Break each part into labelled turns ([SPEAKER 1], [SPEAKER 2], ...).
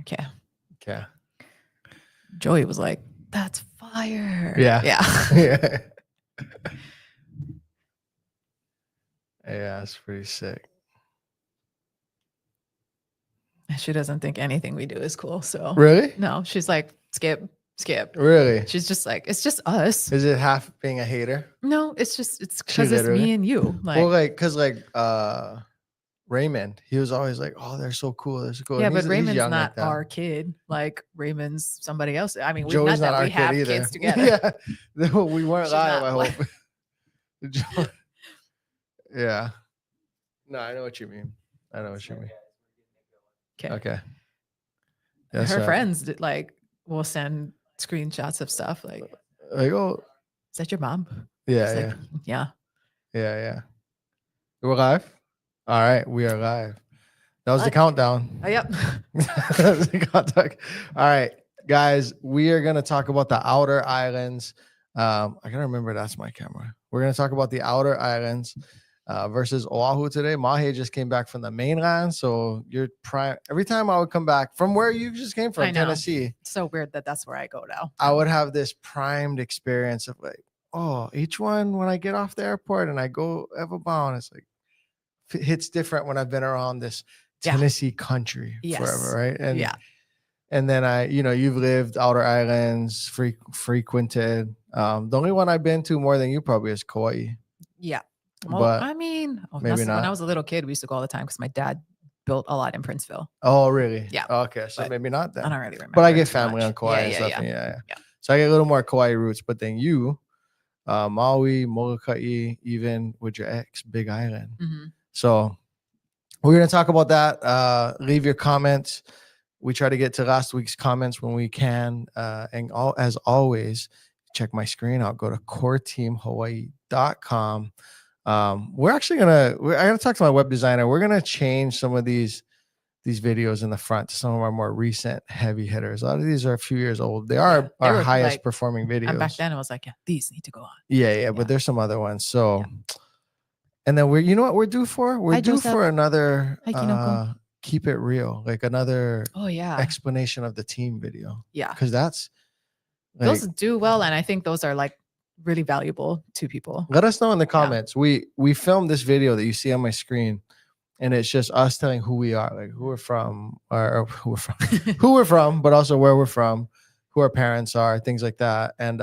[SPEAKER 1] Okay.
[SPEAKER 2] Okay.
[SPEAKER 1] Joey was like, "That's fire."
[SPEAKER 2] Yeah.
[SPEAKER 1] Yeah.
[SPEAKER 2] Yeah. Yeah, it's pretty sick.
[SPEAKER 1] She doesn't think anything we do is cool. So
[SPEAKER 2] Really?
[SPEAKER 1] no, she's like, skip.
[SPEAKER 2] Really?
[SPEAKER 1] She's just like, it's just us.
[SPEAKER 2] Is it half being a hater?
[SPEAKER 1] No, it's because it's
[SPEAKER 2] literally-
[SPEAKER 1] me and you. Like,
[SPEAKER 2] Well, like, cause like Raymond, he was always like, "Oh, they're so cool. They're so cool."
[SPEAKER 1] yeah,
[SPEAKER 2] And
[SPEAKER 1] but
[SPEAKER 2] he's
[SPEAKER 1] Raymond's
[SPEAKER 2] young
[SPEAKER 1] not
[SPEAKER 2] like that.
[SPEAKER 1] our kid. Like Raymond's somebody else. I mean,
[SPEAKER 2] Joey's
[SPEAKER 1] not that
[SPEAKER 2] our
[SPEAKER 1] we
[SPEAKER 2] kid
[SPEAKER 1] have
[SPEAKER 2] either.
[SPEAKER 1] kids together.
[SPEAKER 2] Yeah, we weren't
[SPEAKER 1] She's
[SPEAKER 2] live.
[SPEAKER 1] not
[SPEAKER 2] I
[SPEAKER 1] like-
[SPEAKER 2] hope. Yeah. No, I know what you mean. I know what you mean. Okay. Yes,
[SPEAKER 1] Her friends will send screenshots of stuff like,
[SPEAKER 2] oh,
[SPEAKER 1] "Is that your mom?"
[SPEAKER 2] yeah,
[SPEAKER 1] She's
[SPEAKER 2] yeah,
[SPEAKER 1] like, yeah.
[SPEAKER 2] yeah. We're live. All right, we are live. That was the countdown.
[SPEAKER 1] Oh, yep.
[SPEAKER 2] That was the countdown. All right, guys, we are gonna talk about the outer islands. I gotta remember that's my camera. We're gonna talk about the outer islands versus Oahu today. Mahi just came back from the mainland, so you're prime. Every time I would come back from where you just came from,
[SPEAKER 1] I know.
[SPEAKER 2] Tennessee,
[SPEAKER 1] It's so weird that that's where I go now.
[SPEAKER 2] I would have this primed experience of like, oh, each one when I get off the airport and I go Everbound, it's like it hits different when I've been around this Tennessee country forever, right? And and then you've lived outer islands, frequented. The only one I've been to more than you probably is Kauai.
[SPEAKER 1] Yeah. Well,
[SPEAKER 2] But
[SPEAKER 1] I mean,
[SPEAKER 2] maybe not.
[SPEAKER 1] When I was a little kid, we used to go all the time because my dad built a lot in Princeville.
[SPEAKER 2] Oh, really?
[SPEAKER 1] Yeah.
[SPEAKER 2] Okay, so maybe not then.
[SPEAKER 1] I don't really remember.
[SPEAKER 2] But I get family on Kauai and stuff. Yeah. So I get a little more Kauai roots. But then you, Maui, Molokai, even with your ex, Big Island.
[SPEAKER 1] Mm-hmm.
[SPEAKER 2] So we're going to talk about that. Leave your comments. We try to get to last week's comments when we can. As always, check my screen out. Go to coreteamhawaii.com. We're actually I gotta talk to my web designer. We're gonna change some of these videos in the front to some of our more recent heavy hitters. A lot of these are a few years old. They are our highest performing videos.
[SPEAKER 1] And back then it was like, these need to go on.
[SPEAKER 2] Yeah. But there's some other ones. So, and then you know what we're due for? We're due for another keep it real, like another explanation of the team video.
[SPEAKER 1] Yeah,
[SPEAKER 2] because that's
[SPEAKER 1] those do well, and I think those are like really valuable to people.
[SPEAKER 2] Let us know in the comments. We filmed this video that you see on my screen, and it's just us telling who we are, like who we're from, or who we're from, who we're from, but also where we're from, who our parents are, things like that. And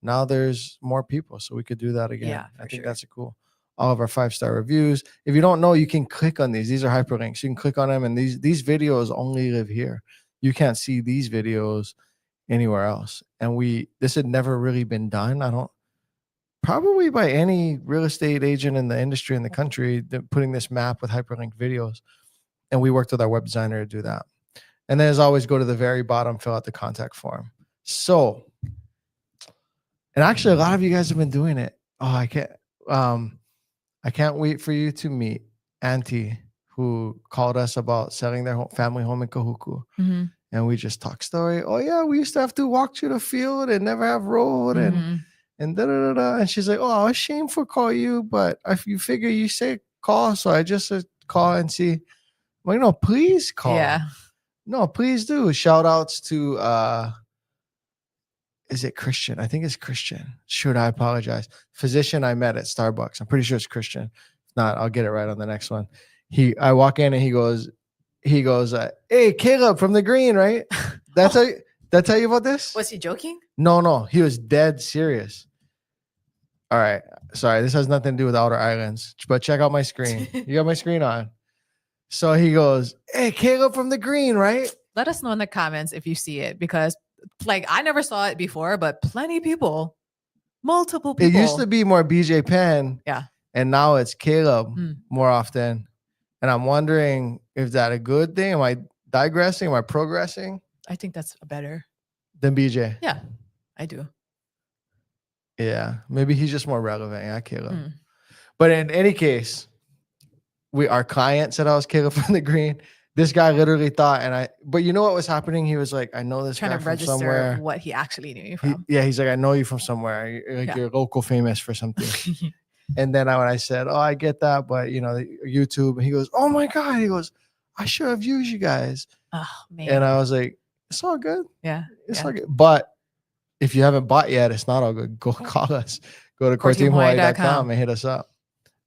[SPEAKER 2] now there's more people, so we could do that again.
[SPEAKER 1] Yeah,
[SPEAKER 2] I think that's cool. All of our 5-star reviews. If you don't know, you can click on these. These are hyperlinks. You can click on them, and these videos only live here. You can't see these videos anywhere else. And this had never really been done. Probably by any real estate agent in the industry in the country, putting this map with hyperlinked videos. And we worked with our web designer to do that. And then as always, go to the very bottom, fill out the contact form. So, and actually a lot of you guys have been doing it. Oh, I can't wait for you to meet Auntie, who called us about selling their family home in Kahuku.
[SPEAKER 1] Mm-hmm.
[SPEAKER 2] And we just talk story. Oh yeah, we used to have to walk through the field and never have road and da da da. And she's like, "Oh, I was shameful call you, but if you figure you say call, so I just call and see." Well, no, please call.
[SPEAKER 1] Yeah.
[SPEAKER 2] No, please do. Shout outs to is it Christian? I think it's Christian. Shoot, I apologize. Physician I met at Starbucks. I'm pretty sure it's Christian. If not, I'll get it right on the next one. I walk in and he goes, "Hey, Caleb from the Green, right?" That's how you about this?
[SPEAKER 1] Was he joking?
[SPEAKER 2] No, he was dead serious. All right, sorry, this has nothing to do with outer islands, but check out my screen. You got my screen on. So he goes, "Hey, Caleb from the Green, right?"
[SPEAKER 1] Let us know in the comments if you see it, because like I never saw it before, but multiple people.
[SPEAKER 2] It used to be more BJ Penn, and now it's Caleb more often. And I'm wondering, is that a good thing? Am I digressing? Am I progressing?
[SPEAKER 1] I think that's better
[SPEAKER 2] than BJ.
[SPEAKER 1] Yeah, I do.
[SPEAKER 2] Yeah, maybe he's just more relevant. Yeah, Caleb. But in any case, our client said I was Caleb from the Green. This guy literally thought, but you know what was happening? He was like, "I know this guy from somewhere."
[SPEAKER 1] What he actually knew you from.
[SPEAKER 2] He's like, "I know you from somewhere. You're local famous for something." And then when I said, "Oh, I get that, but you know, YouTube," and he goes, "Oh my God," he goes, I should have used you guys.
[SPEAKER 1] Oh man.
[SPEAKER 2] And I was like, it's all good.
[SPEAKER 1] Yeah.
[SPEAKER 2] It's all good. But if you haven't bought yet, it's not all good. Go call us. Go to coreteamhawaii.com and hit us up.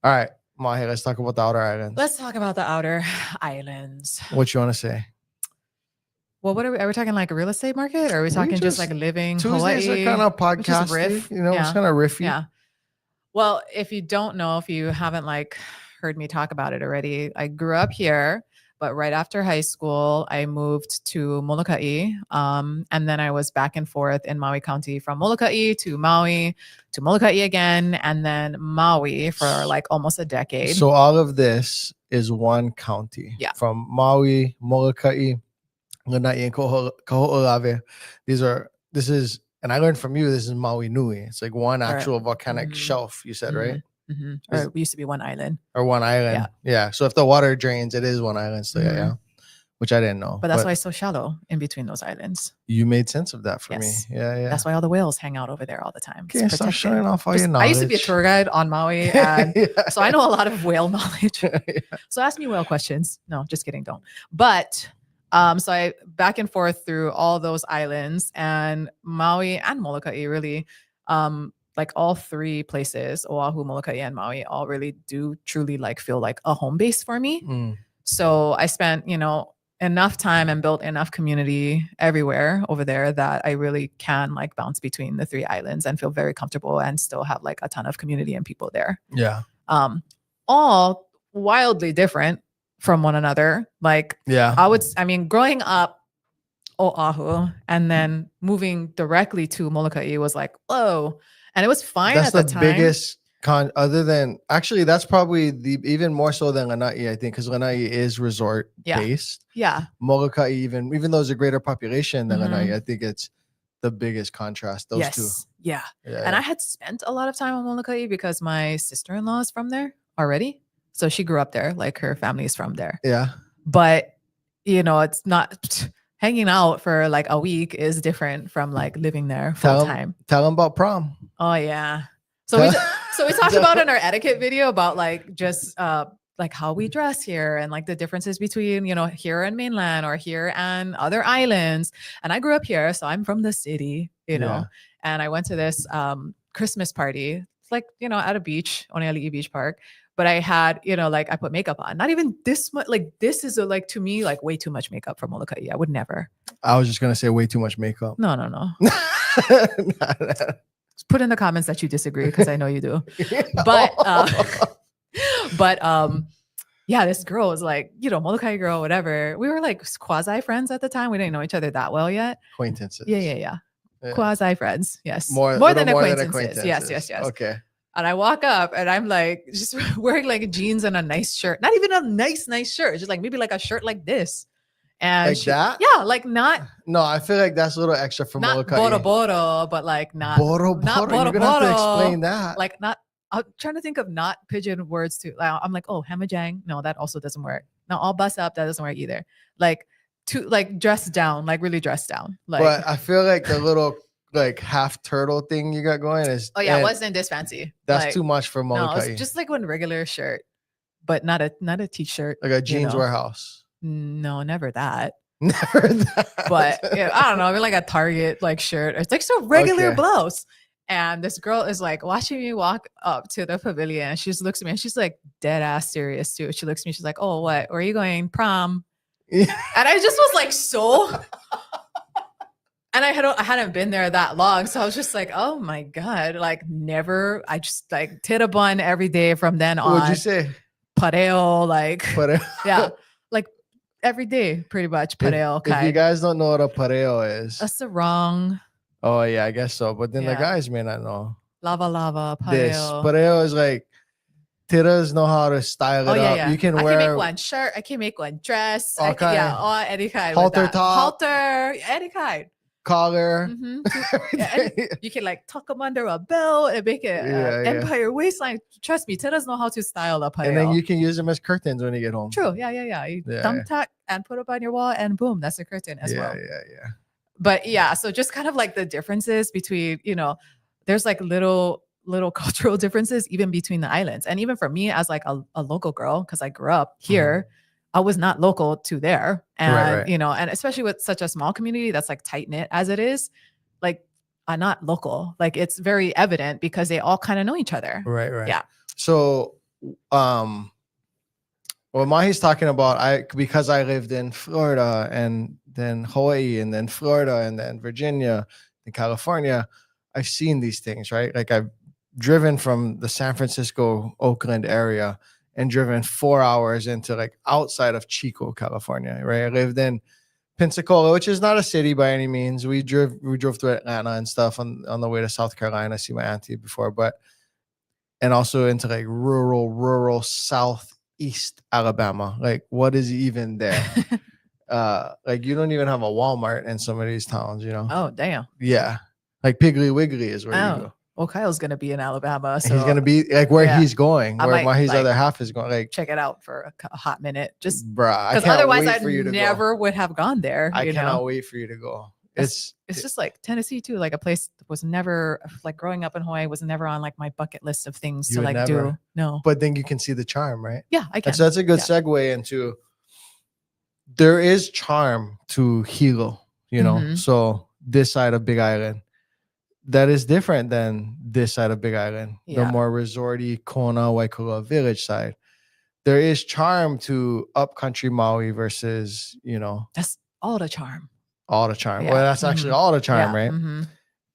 [SPEAKER 2] All right, Mahi, let's talk about the outer islands.
[SPEAKER 1] Let's talk about the outer islands.
[SPEAKER 2] What you want to say?
[SPEAKER 1] Well, what are we talking like a real estate market? Or are we talking just like living
[SPEAKER 2] Tuesdays
[SPEAKER 1] Hawaii?
[SPEAKER 2] are kind of podcast riff, you know, it's kind of riffy.
[SPEAKER 1] Yeah. Well, if you don't know, if you haven't like heard me talk about it already, I grew up here, but right after high school, I moved to Molokai. And then I was back and forth in Maui County from Molokai to Maui to Molokai again, and then Maui for like almost a decade.
[SPEAKER 2] So all of this is one county.
[SPEAKER 1] Yeah.
[SPEAKER 2] From Maui, Molokai, Lanai, and Kaho'olawe. This is, and I learned from you, this is Maui Nui. It's like one actual volcanic shelf, you said, right?
[SPEAKER 1] Mm-hmm. Or it used to be one island.
[SPEAKER 2] Or one island. Yeah. So if the water drains, it is one island. So yeah. Which I didn't know.
[SPEAKER 1] But that's why it's so shallow in between those islands.
[SPEAKER 2] You made sense of that for me. Yeah.
[SPEAKER 1] That's why all the whales hang out over there all the time.
[SPEAKER 2] Okay, stop showing off all your knowledge.
[SPEAKER 1] I used to be a tour guide on Maui, and so I know a lot of whale knowledge. So ask me whale questions. No, just kidding. Don't. But so I back and forth through all those islands, and Maui and Molokai really, like all three places, Oahu, Molokai, and Maui, all really do truly like feel like a home base for me. So I spent, enough time and built enough community everywhere over there that I really can like bounce between the three islands and feel very comfortable and still have like a ton of community and people there.
[SPEAKER 2] Yeah.
[SPEAKER 1] All wildly different from one another. Like, growing up Oahu and then moving directly to Molokai was like, whoa. And it was fine at the time.
[SPEAKER 2] That's the biggest other than, actually, that's probably even more so than Lanai, I think, because Lanai is resort based.
[SPEAKER 1] Yeah.
[SPEAKER 2] Molokai, even though there's a greater population than Lanai, I think it's the biggest contrast, those two.
[SPEAKER 1] Yeah. And I had spent a lot of time on Molokai because my sister-in-law is from there already. So she grew up there, like her family is from there.
[SPEAKER 2] Yeah.
[SPEAKER 1] But, it's not hanging out for like a week is different from like living there full time.
[SPEAKER 2] Tell them about prom.
[SPEAKER 1] Oh, yeah. So we talked about in our etiquette video about like just like how we dress here and like the differences between, here and mainland or here and other islands. And I grew up here, so I'm from the city, and I went to this Christmas party. It's like, at a beach, Oneali'i Beach Park. But I had, like I put makeup on. Not even this much. Like this is like to me like way too much makeup for Molokai. I would never.
[SPEAKER 2] I was just gonna say way too much makeup.
[SPEAKER 1] No. Put in the comments that you disagree because I know you do. But this girl was like, Molokai girl, whatever. We were like quasi friends at the time. We didn't know each other that well yet.
[SPEAKER 2] Acquaintances.
[SPEAKER 1] Yeah. Quasi friends. Yes.
[SPEAKER 2] More than acquaintances.
[SPEAKER 1] Yes.
[SPEAKER 2] Okay.
[SPEAKER 1] And I walk up and I'm like just wearing like jeans and a nice shirt. Not even a nice shirt. Just like maybe like a shirt like this. And
[SPEAKER 2] like that?
[SPEAKER 1] Yeah, like not.
[SPEAKER 2] No, I feel like that's a little extra for Molokai.
[SPEAKER 1] Not boro, but like not.
[SPEAKER 2] Boro. You're gonna have to explain that.
[SPEAKER 1] Like not. I'm trying to think of not pidgin words too. I'm like, oh, hamajang. No, that also doesn't work. No, all bust up. That doesn't work either. Like to like dress down, like really dress down. Like,
[SPEAKER 2] but I feel like the little like half turtle thing you got going is.
[SPEAKER 1] Oh yeah, it wasn't this fancy.
[SPEAKER 2] That's
[SPEAKER 1] like,
[SPEAKER 2] too much for Molokai.
[SPEAKER 1] No, it's just like one regular shirt, but not a t-shirt.
[SPEAKER 2] Like a jeans warehouse.
[SPEAKER 1] No, never that.
[SPEAKER 2] Never that.
[SPEAKER 1] But I don't know. I mean, like a Target like shirt. It's like so regular blouse. And this girl is like watching me walk up to the pavilion. And she just looks at me and she's like dead ass serious too. She looks at me. She's like, "Oh, what? Where are you going? Prom?" And I just was like, so. And I hadn't been there that long, so I was just like, "Oh my god!" Like never. I just like tita bun every day from then on.
[SPEAKER 2] What'd you say?
[SPEAKER 1] Pareo, like yeah, like every day, pretty much. Pareo.
[SPEAKER 2] If you guys don't know what a pareo is,
[SPEAKER 1] a sarong.
[SPEAKER 2] Oh yeah, I guess so. But then the guys may not know.
[SPEAKER 1] Lava, pareo.
[SPEAKER 2] This pareo is like titas know how to style it up.
[SPEAKER 1] Yeah.
[SPEAKER 2] You can
[SPEAKER 1] I
[SPEAKER 2] wear.
[SPEAKER 1] I can make one shirt. I can make one dress.
[SPEAKER 2] All
[SPEAKER 1] any kind.
[SPEAKER 2] Halter top.
[SPEAKER 1] Halter, any kind.
[SPEAKER 2] Collar.
[SPEAKER 1] You can like tuck them under a belt and make it empire waistline. Trust me, titas know how to style a pareo.
[SPEAKER 2] And then you can use them as curtains when you get home.
[SPEAKER 1] True. Yeah. You thumbtack and put up on your wall, and boom, that's a curtain as well.
[SPEAKER 2] Yeah.
[SPEAKER 1] But yeah, so just kind of like the differences between, there's like little cultural differences even between the islands. And even for me as like a local girl, because I grew up here, I was not local to there. And,
[SPEAKER 2] Right.
[SPEAKER 1] you know, and especially with such a small community that's like tight knit as it is, like I'm not local. Like it's very evident because they all kind of know each other.
[SPEAKER 2] Right.
[SPEAKER 1] Yeah.
[SPEAKER 2] So, what Mahi's talking about, because I lived in Florida and then Hawaii and then Florida and then Virginia and California, I've seen these things, right? Like I've driven from the San Francisco, Oakland area and driven 4 hours into like outside of Chico, California, right? I lived in Pensacola, which is not a city by any means. We drove through Atlanta and stuff on the way to South Carolina. I see my auntie before, and also into like rural southeast Alabama. Like, what is even there? Like you don't even have a Walmart in some of these towns, you know?
[SPEAKER 1] Oh, damn.
[SPEAKER 2] Yeah. Like Piggly Wiggly is where you go.
[SPEAKER 1] Well, Kyle's gonna be in Alabama, so
[SPEAKER 2] He's gonna be like where he's going, where Mahi's other half is going. Like,
[SPEAKER 1] check it out for a hot minute, just
[SPEAKER 2] bruh.
[SPEAKER 1] Because otherwise, I never would have gone there.
[SPEAKER 2] I cannot wait for you to go.
[SPEAKER 1] It's just like Tennessee too, like a place that was never like growing up in Hawaii was never on like my bucket list of things to like do. No,
[SPEAKER 2] but then you can see the charm, right?
[SPEAKER 1] Yeah, I can.
[SPEAKER 2] So that's a good segue into. There is charm to Hilo, you know. So this side of Big Island. That is different than this side of Big Island, the more resorty Kona, Waikoloa Village side. There is charm to upcountry Maui versus, you know.
[SPEAKER 1] That's all the charm.
[SPEAKER 2] All the charm. Yeah. Well, that's actually all the charm, right?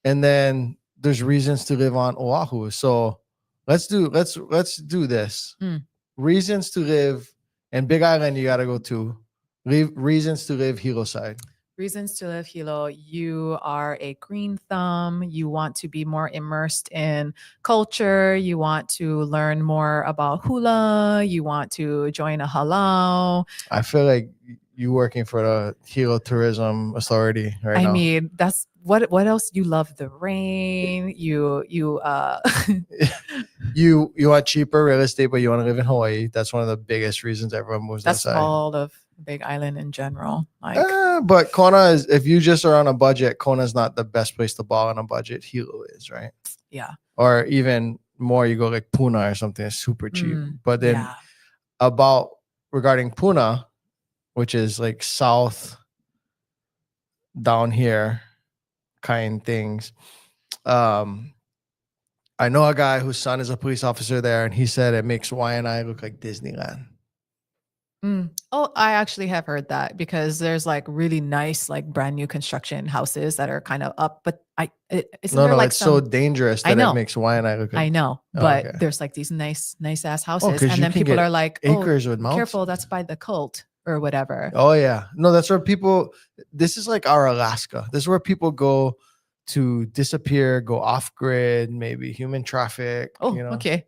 [SPEAKER 2] And then there's reasons to live on Oahu. So let's do this. Reasons to live in Big Island, you got to go to. Reasons to live Hilo side.
[SPEAKER 1] Reasons to live Hilo. You are a green thumb. You want to be more immersed in culture. You want to learn more about hula. You want to join a halau.
[SPEAKER 2] I feel like you working for the Hilo Tourism Authority right now.
[SPEAKER 1] I mean, that's what else? You love the rain. You
[SPEAKER 2] want cheaper real estate, but you want to live in Hawaii. That's one of the biggest reasons everyone moves outside.
[SPEAKER 1] That's all of Big Island in general. Like,
[SPEAKER 2] but Kona is, if you just are on a budget, Kona is not the best place to ball on a budget. Hilo is, right?
[SPEAKER 1] Yeah.
[SPEAKER 2] Or even more, you go like Puna or something, it's super cheap. But then regarding Puna, which is like south down here kind things. I know a guy whose son is a police officer there, and he said it makes Waianae look like Disneyland.
[SPEAKER 1] Oh, I actually have heard that because there's like really nice, like brand new construction houses that are kind of up, but it's
[SPEAKER 2] so dangerous that it makes Waianae look like.
[SPEAKER 1] I know, but there's like these nice ass houses, and then people are like,
[SPEAKER 2] acres with mountains.
[SPEAKER 1] Careful, that's by the cult or whatever.
[SPEAKER 2] Oh yeah, no, that's where people. This is like our Alaska. This is where people go to disappear, go off grid, maybe human traffic.
[SPEAKER 1] Oh, you know? Okay.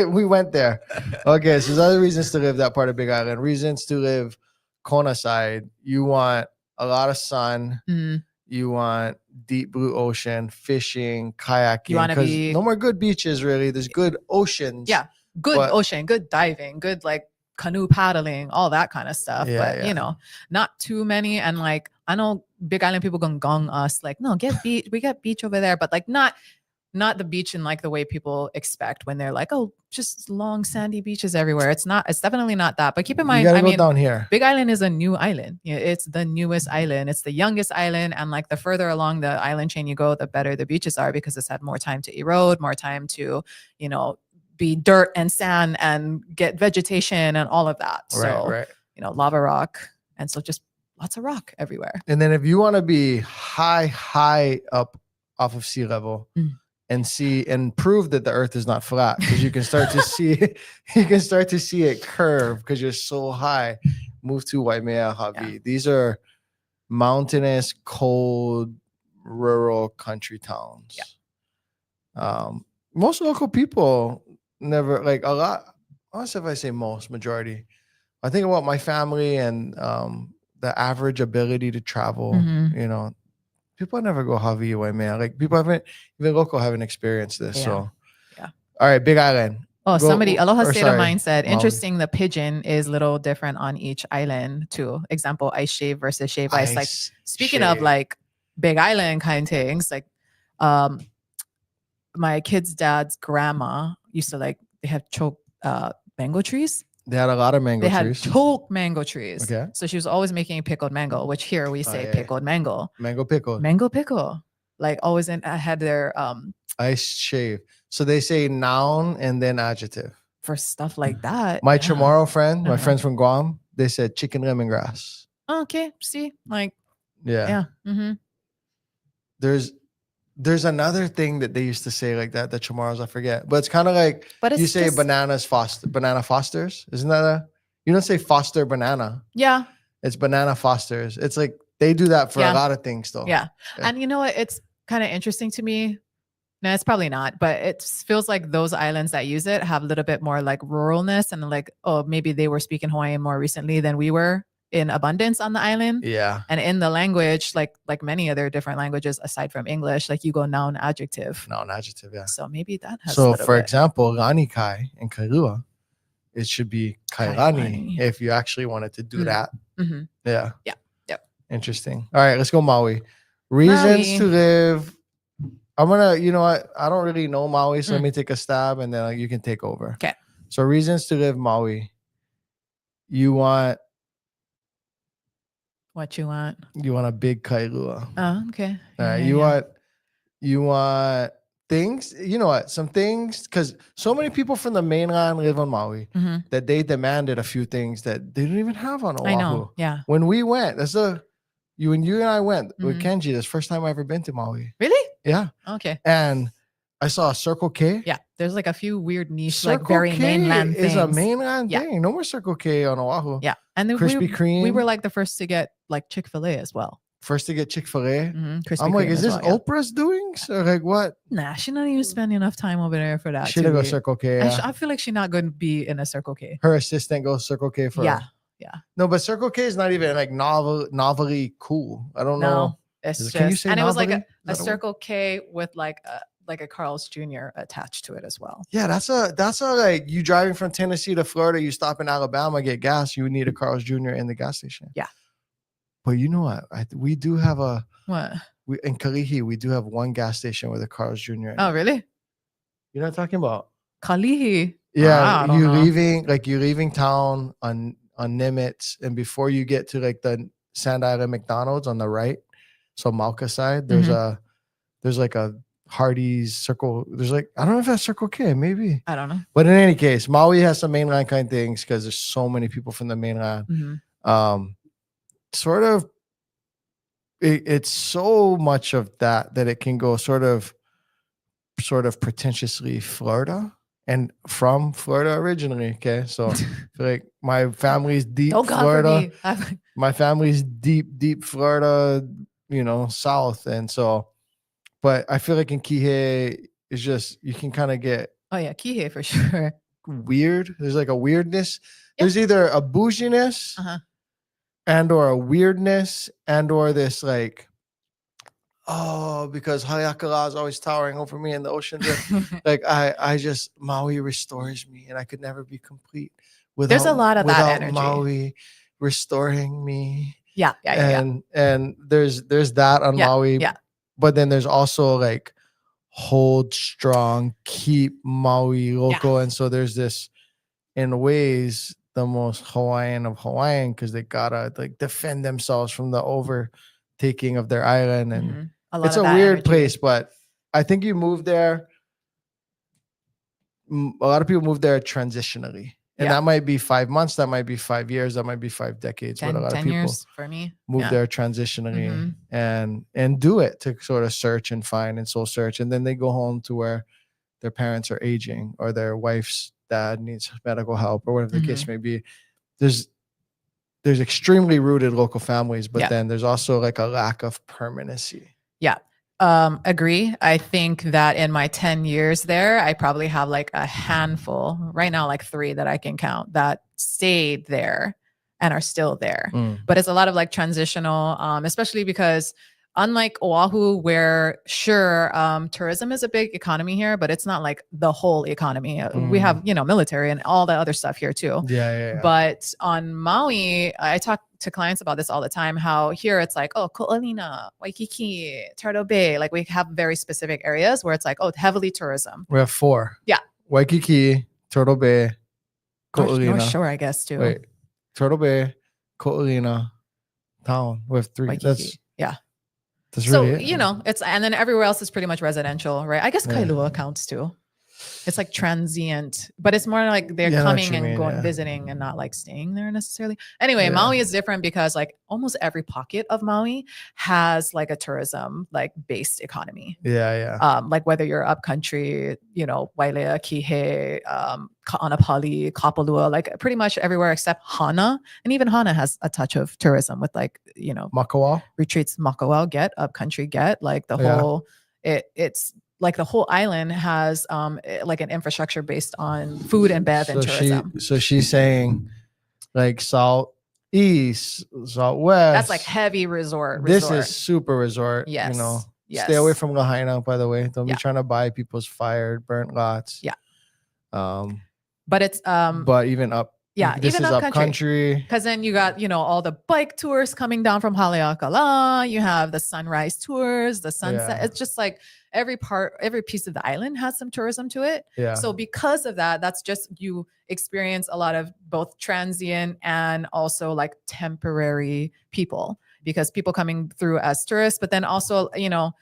[SPEAKER 2] We went there. Okay, so there's other reasons to live that part of Big Island. Reasons to live Kona side. You want a lot of sun. You want deep blue ocean, fishing, kayaking. You want to be no more good beaches, really. There's good oceans.
[SPEAKER 1] Yeah, good ocean, good diving, good like canoe paddling, all that kind of stuff. But you know, not too many. And like I know Big Island people gonna gong us like, no, we got beach over there, but like not the beach in like the way people expect when they're like, oh, just long sandy beaches everywhere. It's definitely not that. But keep in mind,
[SPEAKER 2] you gotta go down here.
[SPEAKER 1] Big Island is a new island. It's the newest island. It's the youngest island. And like the further along the island chain you go, the better the beaches are because it's had more time to erode, more time to, you know, be dirt and sand and get vegetation and all of that.
[SPEAKER 2] Right.
[SPEAKER 1] You know, lava rock. And so just lots of rock everywhere.
[SPEAKER 2] And then if you want to be high up off of sea level, and see and prove that the earth is not flat, because you can start to see it curve because you're so high. Move to Waimea, Hawaii. Yeah. These are mountainous, cold, rural country towns. Yeah. Most local people never like a lot. Honestly, if I say most, majority, I think about my family and the average ability to travel. You know. People never go Hawaii way, man. Like people even local haven't experienced this. So, all right, Big Island.
[SPEAKER 1] Oh, Aloha State of Mind said, interesting. The pidgin is a little different on each island too. Example, ice shave versus shave ice. Like speaking of like Big Island kind of things, like my kid's dad's grandma used to like they have choke mango trees.
[SPEAKER 2] They had a lot of mango
[SPEAKER 1] They had
[SPEAKER 2] trees.
[SPEAKER 1] toke mango trees.
[SPEAKER 2] Okay.
[SPEAKER 1] So she was always making pickled mango, which here we say
[SPEAKER 2] yeah.
[SPEAKER 1] pickled mango.
[SPEAKER 2] Mango pickle.
[SPEAKER 1] Mango pickle. Like always had their
[SPEAKER 2] Ice shave. So they say noun and then adjective.
[SPEAKER 1] for stuff like that.
[SPEAKER 2] My
[SPEAKER 1] yeah.
[SPEAKER 2] Chamorro friend, my
[SPEAKER 1] Uh-huh.
[SPEAKER 2] friends from Guam, they said chicken lemongrass.
[SPEAKER 1] Okay. See, like
[SPEAKER 2] Yeah.
[SPEAKER 1] Mm-hmm.
[SPEAKER 2] There's another thing that they used to say like that, the Chamorros, I forget. But it's kind of like
[SPEAKER 1] But
[SPEAKER 2] you say
[SPEAKER 1] just,
[SPEAKER 2] banana Fosters. Isn't that you don't say Foster banana.
[SPEAKER 1] Yeah.
[SPEAKER 2] It's banana Fosters. It's like they do that for a lot of things though.
[SPEAKER 1] Yeah. And you know what? It's kind of interesting to me. No, it's probably not, but it feels like those islands that use it have a little bit more like ruralness and like, oh, maybe they were speaking Hawaiian more recently than we were in abundance on the island.
[SPEAKER 2] Yeah.
[SPEAKER 1] And in the language, like many other different languages aside from English, like you go noun adjective.
[SPEAKER 2] Noun adjective, yeah.
[SPEAKER 1] So maybe that has
[SPEAKER 2] so for example, Rani Kai and Kailua, it should be Kailani if you actually wanted to do that.
[SPEAKER 1] Mm-hmm.
[SPEAKER 2] Yeah.
[SPEAKER 1] Yeah. Yep.
[SPEAKER 2] Interesting. All right, let's go Maui. Reasons to live. I'm gonna, you know what? I don't really know Maui, so let me take a stab and then you can take over.
[SPEAKER 1] Okay.
[SPEAKER 2] So reasons to live Maui. You want
[SPEAKER 1] what you want.
[SPEAKER 2] You want a big kailua.
[SPEAKER 1] Oh, okay.
[SPEAKER 2] All right. You want things, you know what? Some things, because so many people from the mainland live on Maui that they demanded a few things that they didn't even have on Oahu.
[SPEAKER 1] I know. Yeah.
[SPEAKER 2] When we went, when you and I went with Kenji, that's the first time I ever been to Maui.
[SPEAKER 1] Really?
[SPEAKER 2] Yeah.
[SPEAKER 1] Okay.
[SPEAKER 2] And I saw a Circle K.
[SPEAKER 1] Yeah. There's like a few weird niche,
[SPEAKER 2] Circle
[SPEAKER 1] like very
[SPEAKER 2] K
[SPEAKER 1] mainland things.
[SPEAKER 2] Is a mainland thing. No more Circle K on Oahu.
[SPEAKER 1] Yeah. And then
[SPEAKER 2] Krispy Kreme.
[SPEAKER 1] We were like the first to get like Chick-fil-A as well.
[SPEAKER 2] First to get Chick-fil-A.
[SPEAKER 1] I'm
[SPEAKER 2] like, is this Oprah's doings? Or like what?
[SPEAKER 1] Nah, she's not even spending enough time over there for that.
[SPEAKER 2] She didn't go Circle K. Yeah.
[SPEAKER 1] I feel like she's not going to be in a Circle K.
[SPEAKER 2] Her assistant goes Circle K for her.
[SPEAKER 1] Yeah.
[SPEAKER 2] No, but Circle K is not even like novelly cool. I don't know.
[SPEAKER 1] It's just,
[SPEAKER 2] can you say
[SPEAKER 1] and
[SPEAKER 2] novelty?
[SPEAKER 1] It was like a Circle K with like a Carl's Jr. attached to it as well.
[SPEAKER 2] Yeah, that's a like you driving from Tennessee to Florida, you stop in Alabama, get gas, you would need a Carl's Jr. in the gas station.
[SPEAKER 1] Yeah.
[SPEAKER 2] But you know what? We do have in Kalihi, we do have one gas station with a Carl's Jr.
[SPEAKER 1] Oh, really?
[SPEAKER 2] You're not talking about
[SPEAKER 1] Kalihi?
[SPEAKER 2] Yeah, you're leaving town on Nimitz, and before you get to like the Sand Island McDonald's on the right, so Mauka side, there's like a Hardee's Circle. There's like, I don't know if that's Circle K, maybe.
[SPEAKER 1] I don't know.
[SPEAKER 2] But in any case, Maui has some mainland kind of things because there's so many people from the mainland. Sort of, it's so much of that it can go sort of pretentiously Florida. And from Florida originally, okay? So like my family's deep Florida. My family's deep Florida, south. And so, but I feel like in Kihei, it's just, you can kind of get.
[SPEAKER 1] Oh yeah, Kihei for sure.
[SPEAKER 2] Weird. There's like a weirdness. Yep. There's either a bouginess and or a weirdness and or this like, oh, because Haleakala is always towering over me in the ocean. Like I just, Maui restores me and I could never be complete without.
[SPEAKER 1] There's a lot of that energy.
[SPEAKER 2] Maui restoring me.
[SPEAKER 1] Yeah.
[SPEAKER 2] And there's that on Maui.
[SPEAKER 1] Yeah.
[SPEAKER 2] But then there's also like hold strong, keep Maui local. And so there's this, in ways, the most Hawaiian of Hawaiian, because they gotta like defend themselves from the overtaking of their island. And it's a weird place, but I think you move there. A lot of people move there transitionally. And that might be 5 months, that might be 5 years, that might be 5 decades.
[SPEAKER 1] 10 years for me.
[SPEAKER 2] Move there transitionally and do it to sort of search and find and soul search. And then they go home to where their parents are aging or their wife's dad needs medical help or whatever the case may be. There's extremely rooted local families, but then there's also like a lack of permanency.
[SPEAKER 1] Yeah. Agree. I think that in my 10 years there, I probably have like a handful right now, like 3 that I can count that stayed there and are still there. But it's a lot of like transitional, especially because unlike Oahu, where tourism is a big economy here, but it's not like the whole economy. We have, military and all the other stuff here too.
[SPEAKER 2] Yeah.
[SPEAKER 1] But on Maui, I talk to clients about this all the time, how here it's like, oh, Ko'olina, Waikiki, Turtle Bay. Like we have very specific areas where it's like, oh, heavily tourism.
[SPEAKER 2] We have 4.
[SPEAKER 1] Yeah.
[SPEAKER 2] Waikiki, Turtle Bay,
[SPEAKER 1] North
[SPEAKER 2] Ko'olina.
[SPEAKER 1] Shore, I guess too.
[SPEAKER 2] Wait, Turtle Bay, Ko'olina, town with 3.
[SPEAKER 1] Waikiki.
[SPEAKER 2] That's
[SPEAKER 1] So,
[SPEAKER 2] really it.
[SPEAKER 1] you know, and then everywhere else is pretty much residential, right? I guess
[SPEAKER 2] Yeah.
[SPEAKER 1] Kailua counts too. It's like transient, but it's more like they're
[SPEAKER 2] Yeah, I know what
[SPEAKER 1] coming
[SPEAKER 2] you
[SPEAKER 1] and
[SPEAKER 2] mean,
[SPEAKER 1] going
[SPEAKER 2] yeah.
[SPEAKER 1] visiting and not like staying there necessarily. Anyway,
[SPEAKER 2] Yeah.
[SPEAKER 1] Maui is different because like almost every pocket of Maui has like a tourism like based economy.
[SPEAKER 2] Yeah.
[SPEAKER 1] Like whether you're upcountry, you know, Wailea, Kihei, Ka'anapali, Kapalua, like pretty much everywhere except Hana. And even Hana has a touch of tourism with like, you know,
[SPEAKER 2] Makawao.
[SPEAKER 1] retreats Makawao get, upcountry get, like the
[SPEAKER 2] Yeah.
[SPEAKER 1] whole, it's like the whole island has like an infrastructure based on food and bev and tourism.
[SPEAKER 2] So she's saying like southeast, southwest.
[SPEAKER 1] That's like heavy resort.
[SPEAKER 2] This is super resort.
[SPEAKER 1] Yes.
[SPEAKER 2] You know.
[SPEAKER 1] Yes.
[SPEAKER 2] Stay away from Lahaina, by the way. Don't
[SPEAKER 1] Yeah.
[SPEAKER 2] be trying to buy people's fired, burnt lots.
[SPEAKER 1] Yeah.
[SPEAKER 2] But
[SPEAKER 1] it's
[SPEAKER 2] but even up.
[SPEAKER 1] Yeah,
[SPEAKER 2] this
[SPEAKER 1] even
[SPEAKER 2] is
[SPEAKER 1] up
[SPEAKER 2] country.
[SPEAKER 1] Because then you got, you know, all the bike tours coming down from Haleakala. You have the sunrise tours, the sunset.
[SPEAKER 2] Yeah.
[SPEAKER 1] It's just like every piece of the island has some tourism to it.
[SPEAKER 2] Yeah.
[SPEAKER 1] So because of that, that's just you experience a lot of both transient and also like temporary people, because people coming through as tourists, but then also, you know,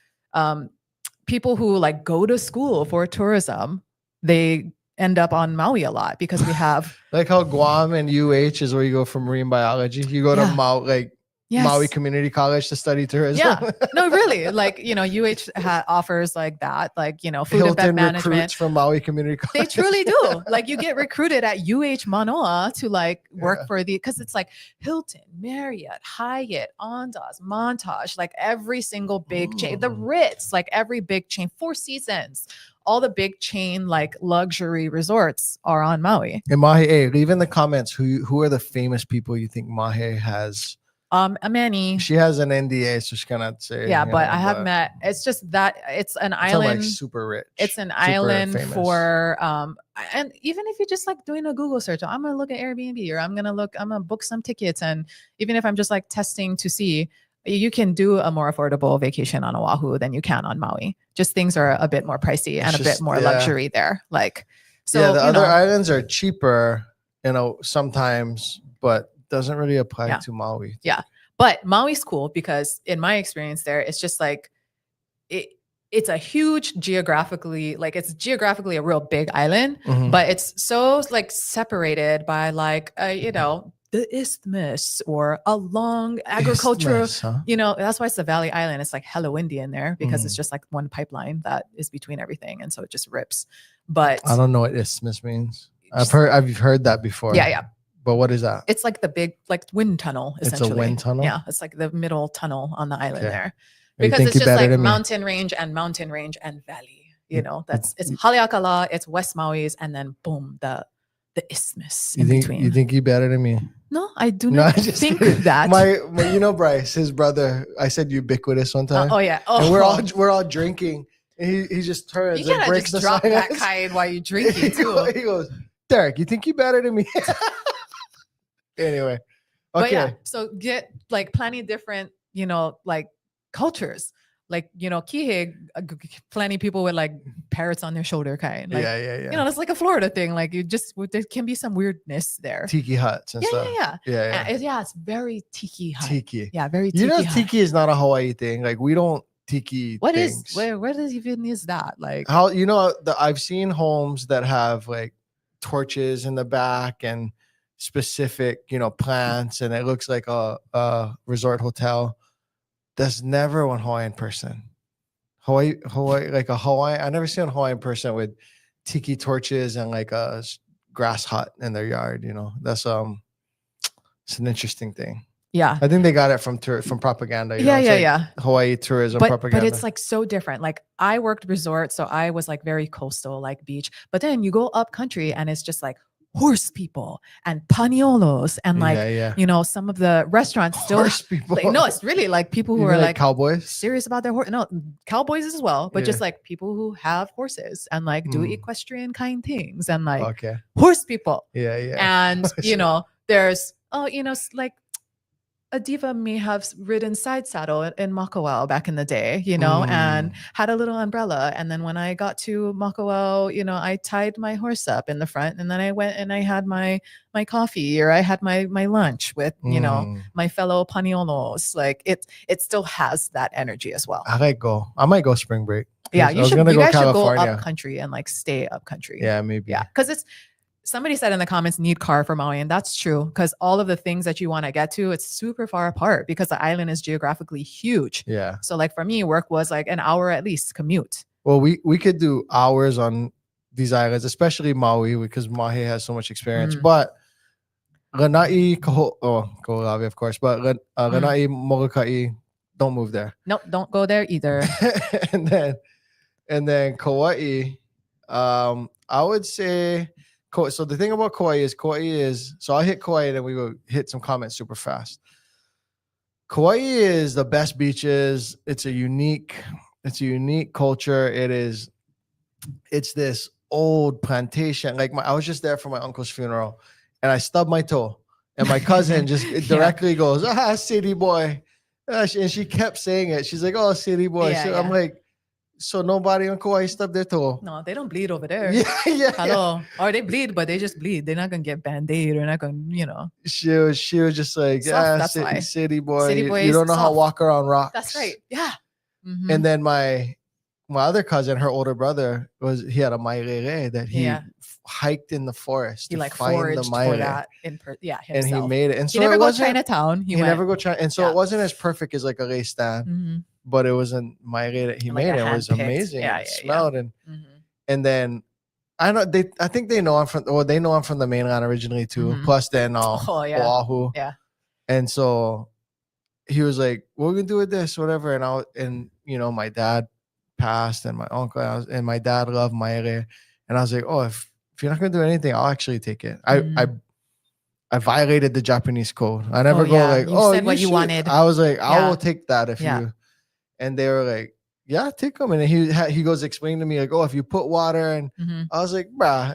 [SPEAKER 1] people who like go to school for tourism, they end up on Maui a lot because we have
[SPEAKER 2] like how Guam and UH is where you go for marine biology. You go to Maui Community College to study tourism.
[SPEAKER 1] Yeah, no, really. Like, you know, UH offers like that, like, you know, food
[SPEAKER 2] Hilton
[SPEAKER 1] and bev management
[SPEAKER 2] recruits from Maui Community College.
[SPEAKER 1] They truly do. Like you get recruited at UH Manoa to like work for because it's like Hilton, Marriott, Hyatt, Andaz, Montage, like every single big chain, the Ritz, like every big chain, Four Seasons. All the big chain like luxury resorts are on Maui.
[SPEAKER 2] And Mahe, leave in the comments who are the famous people you think Mahe has.
[SPEAKER 1] Many.
[SPEAKER 2] She has an NDA, so she cannot say.
[SPEAKER 1] Yeah, but I have met. It's just that it's an island.
[SPEAKER 2] Like super rich.
[SPEAKER 1] It's an island famous. For and even if you're just like doing a Google search, I'm gonna look at Airbnb or I'm gonna book some tickets, and even if I'm just like testing to see. You can do a more affordable vacation on Oahu than you can on Maui. Just things are a bit more pricey and a bit more luxury there. Like, so
[SPEAKER 2] yeah, the other islands are cheaper, you know, sometimes, but doesn't really apply to Maui.
[SPEAKER 1] Yeah, but Maui's cool because in my experience there, it's just like it's a huge geographically a real big island, but it's so like separated by like you know. The isthmus or a long agricultural, you know, that's why it's the Valley Island. It's like hella windy in there because it's just like one pipeline that is between everything. And so it just rips. But
[SPEAKER 2] I don't know what isthmus means. I've heard that before.
[SPEAKER 1] Yeah.
[SPEAKER 2] But what is that?
[SPEAKER 1] It's like the big like wind tunnel, essentially.
[SPEAKER 2] It's a wind tunnel?
[SPEAKER 1] Yeah. It's like the middle tunnle on the island there. Because it's just like mountain range and valley. You know, it's Haleakala, it's West Maui's, and then boom, the isthmus in between.
[SPEAKER 2] You think you better than me?
[SPEAKER 1] No, I do not think that.
[SPEAKER 2] My, you know, Bryce, his brother. I said ubiquitous one time. And we're all drinking, and he just turns and breaks the silence. You can't just drop that kind while you're drinking too. He goes, Derek, you think you better than me? Anyway, okay.
[SPEAKER 1] But yeah, so get like plenty of different, you know, like cultures. Like, you know, Kihei, plenty of people with like parrots on their shoulder kind. Like,
[SPEAKER 2] yeah.
[SPEAKER 1] You know, that's like a Florida thing. Like there can be some weirdness there.
[SPEAKER 2] Tiki huts and stuff.
[SPEAKER 1] Yeah. It's very tiki hut.
[SPEAKER 2] Tiki.
[SPEAKER 1] Yeah, very tiki.
[SPEAKER 2] You know,
[SPEAKER 1] hut.
[SPEAKER 2] tiki is not a Hawaii thing. Like we don't tiki things.
[SPEAKER 1] Where does even is that? Like
[SPEAKER 2] how, you know, I've seen homes that have like torches in the back and specific, you know, plants, and it looks like a resort hotel. There's never one Hawaiian person. Hawaii, like a Hawaiian. I never seen a Hawaiian person with tiki torches and like a grass hut in their yard. You know, that's it's an interesting thing.
[SPEAKER 1] Yeah,
[SPEAKER 2] I think they got it from propaganda.
[SPEAKER 1] Yeah.
[SPEAKER 2] Hawaii tourism propaganda.
[SPEAKER 1] But it's like so different. Like I worked resort, so I was like very coastal, like beach. But then you go up country, and it's just like horse people and paniolos and like you know, some of the restaurants still
[SPEAKER 2] horse people.
[SPEAKER 1] Like, no, it's really like people who are like
[SPEAKER 2] cowboys,
[SPEAKER 1] serious about their horse. No, cowboys as well, but just like people who have horses and like do equestrian kind things and like horse people.
[SPEAKER 2] Yeah.
[SPEAKER 1] And you know, there's you know, like a diva may have ridden side saddle in Makawao back in the day, you know, and had a little umbrella. And then when I got to Makawao, you know, I tied my horse up in the front, and then I went and I had my coffee, or I had my lunch with, you know, my fellow Paniolos. Like it still has that energy as well.
[SPEAKER 2] I might go spring break.
[SPEAKER 1] Yeah,
[SPEAKER 2] you guys
[SPEAKER 1] should go up country and like stay up country.
[SPEAKER 2] Yeah, maybe.
[SPEAKER 1] Yeah, because somebody said in the comments, need car for Maui, and that's true, because all of the things that you want to get to, it's super far apart because the island is geographically huge.
[SPEAKER 2] Yeah.
[SPEAKER 1] So like for me, work was like an hour at least commute.
[SPEAKER 2] Well, we could do hours on these islands, especially Maui, because Mahi has so much experience. But Lanai Ko'olawe, of course, but Lanai Molokai, don't move there.
[SPEAKER 1] Nope, don't go there either.
[SPEAKER 2] and then Kauai, I would say. So the thing about Kauai is, so I'll hit Kauai and then we will hit some comments super fast. Kauai is the best beaches. It's a unique culture. It's this old plantation. Like I was just there for my uncle's funeral and I stubbed my toe and my cousin just directly goes, city boy. And she kept saying it. She's like, oh, city boy. So I'm like, so nobody on Kauai stubbed their toe?
[SPEAKER 1] No, they don't bleed over there.
[SPEAKER 2] Yeah.
[SPEAKER 1] Hello. Or they bleed, but they just bleed. They're not gonna get Band-Aid. They're not gonna, you know.
[SPEAKER 2] She was just like, city boy. You don't know how to walk around rocks.
[SPEAKER 1] That's right. Yeah. Mm-hmm.
[SPEAKER 2] And then my other cousin, her older brother, he had a mairere that he hiked in the forest.
[SPEAKER 1] He like foraged for that himself.
[SPEAKER 2] And he made it. And so
[SPEAKER 1] he never go to Chinatown. He never go
[SPEAKER 2] China. And so it wasn't as perfect as like a race stand. But it was a maire that he made. It was amazing. It smelled and then I think they know I'm from the mainland originally too. Plus then Oahu.
[SPEAKER 1] Yeah.
[SPEAKER 2] And so he was like, what are we gonna do with this? Whatever. And you know, my dad passed and my uncle and my dad loved maire. And I was like, oh, if you're not gonna do anything, I'll actually take it. I violated the Japanese code. I never you
[SPEAKER 1] said what you wanted.
[SPEAKER 2] I was like, I will take that if you. And they were like, yeah, take them. And he goes explain to me like, oh, if you put water and I was like, bruh,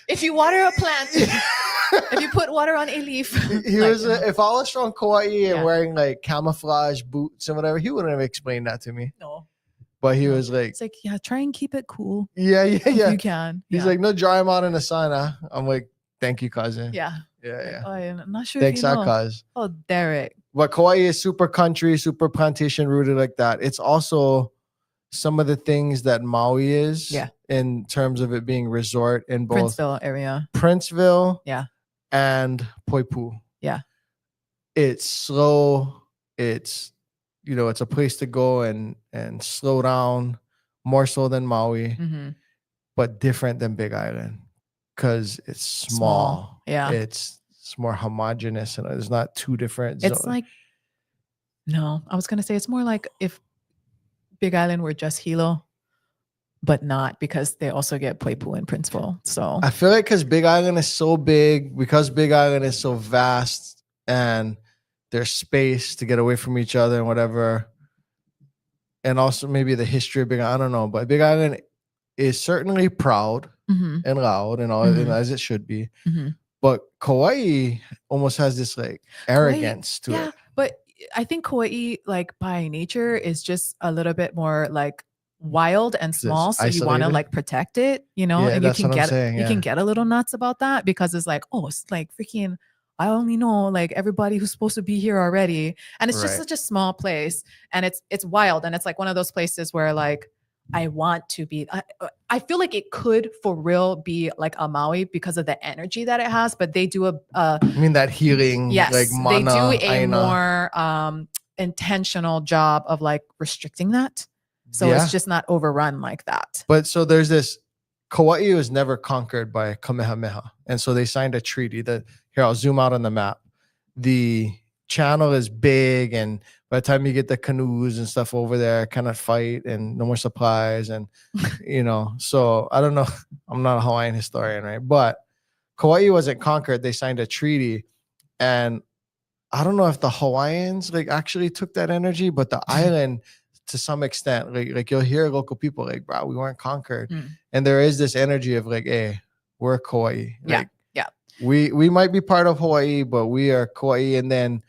[SPEAKER 1] if you water a plant, if you put water on a leaf.
[SPEAKER 2] If I was from Kauai and wearing like camouflage boots and whatever, he wouldn't have explained that to me.
[SPEAKER 1] No.
[SPEAKER 2] But he was like,
[SPEAKER 1] it's like, try and keep it cool.
[SPEAKER 2] Yeah.
[SPEAKER 1] If you can.
[SPEAKER 2] He's like, no, dry them out in the sun. I'm like, thank you, cousin.
[SPEAKER 1] Yeah.
[SPEAKER 2] Yeah.
[SPEAKER 1] Oh, I'm not sure.
[SPEAKER 2] Thanks, cuz.
[SPEAKER 1] Oh, Derek.
[SPEAKER 2] But Kauai is super country, super plantation rooted like that. It's also some of the things that Maui is in terms of it being resort in both
[SPEAKER 1] Princeville area.
[SPEAKER 2] Princeville
[SPEAKER 1] and
[SPEAKER 2] Poipu.
[SPEAKER 1] Yeah.
[SPEAKER 2] It's slow. It's, you know, it's a place to go and slow down more so than Maui, but different than Big Island because it's small.
[SPEAKER 1] Yeah.
[SPEAKER 2] It's more homogenous and there's not two different
[SPEAKER 1] zones. It's like, no, I was going to say it's more like if Big Island were just Hilo, but not, because they also get Poipu and Princeville. So
[SPEAKER 2] I feel like because Big Island is so big, because Big Island is so vast and there's space to get away from each other and whatever. And also maybe the history of Big Island, I don't know, but Big Island is certainly proud and loud and all as it should be. But Kauai almost has this like arrogance to it.
[SPEAKER 1] But I think Kauai, like by nature, is just a little bit more like wild and small. So you want to like protect it, you know, and you can get a little nuts about that because it's like, oh, it's like freaking, I only know like everybody who's supposed to be here already. And it's just such a small place and it's wild. And it's like one of those places where like, I want to be, I feel like it could for real be like a Maui because of the energy that it has, but they do
[SPEAKER 2] I mean that healing, like mana,
[SPEAKER 1] they do a more intentional job of like restricting that. So it's just not overrun like that.
[SPEAKER 2] But so there's this, Kauai was never conquered by Kamehameha. And so they signed a treaty that, here, I'll zoom out on the map. The channel is big and by the time you get the canoes and stuff over there, kind of fight and no more supplies and, you know, so I don't know. I'm not a Hawaiian historian, right? But Kauai wasn't conquered. They signed a treaty and I don't know if the Hawaiians like actually took that energy, but the island to some extent, like you'll hear local people like, bro, we weren't conquered. And there is this energy of like, hey, we're Kauai. Like, we might be part of Hawaii, but we are Kauai. And then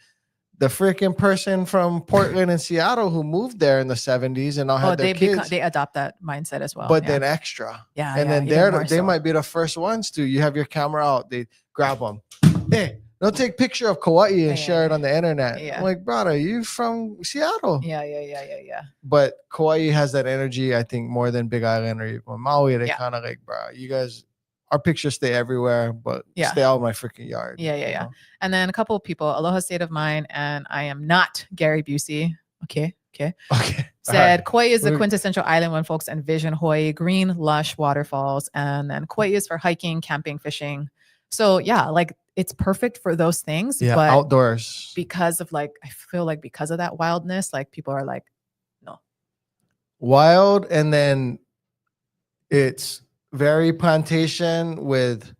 [SPEAKER 2] the freaking person from Portland and Seattle who moved there in the 70s and now had their kids.
[SPEAKER 1] They adopt that mindset as well.
[SPEAKER 2] But then extra.
[SPEAKER 1] Yeah.
[SPEAKER 2] And then they might be the first ones to. You have your camera out, they grab them. Hey, they'll take a picture of Kauai and share it on the internet.
[SPEAKER 1] Yeah.
[SPEAKER 2] I'm like, brother, you from Seattle?
[SPEAKER 1] Yeah.
[SPEAKER 2] But Kauai has that energy, I think, more than Big Island or even Maui. They kind of like, bro, you guys, our pictures stay everywhere, but stay out of my freaking yard.
[SPEAKER 1] Yeah. And then a couple of people, Aloha State of Mind, and I am not Gary Busey. Okay. Said Kauai is the quintessential island when folks envision Hawaii, green, lush waterfalls. And then Kauai is for hiking, camping, fishing. So yeah, like it's perfect for those things.
[SPEAKER 2] Yeah,
[SPEAKER 1] but
[SPEAKER 2] outdoors.
[SPEAKER 1] Because of I feel like because of that wildness, like people are like, no.
[SPEAKER 2] Wild, and then it's very plantation with